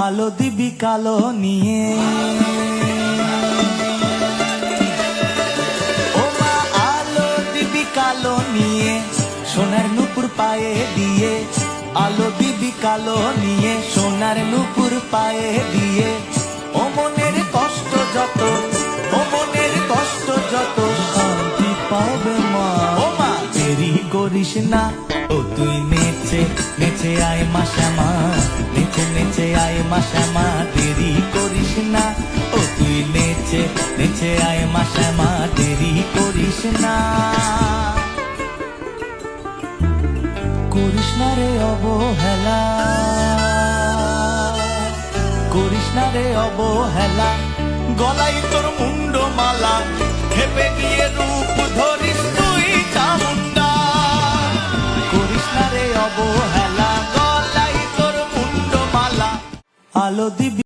আলো দিবি কালো নিয়ে, ও মা আলো দিবি কালো নিয়ে, সোনার নুপুর পায়ে দিয়ে, আলো দিবি কালো নিয়ে, সোনার নুপুর পায়ে দিয়ে, ও মনের কষ্ট যত, ও মনের কষ্ট যত শান্তি পাবে মা। ও মা দেরি করিস না, ও তুই নেচে নেচে আয় মা শ্যামা, নেচে নেচে আয় মা শ্যামা, দেরি করিস না, ও তুই নেচে নেচে আয় মা শ্যামা, দেরি করিস না। করিস না রে অবহেলা, করিস না রে অবহেলা, গলায় তোর মুন্ড মালা, খেপে গিয়ে রূপ ধরিস তুই চামুন্ডা। করিস না রে অবহেলা, গলায় তোর মুন্ড মালা, আলো দিবি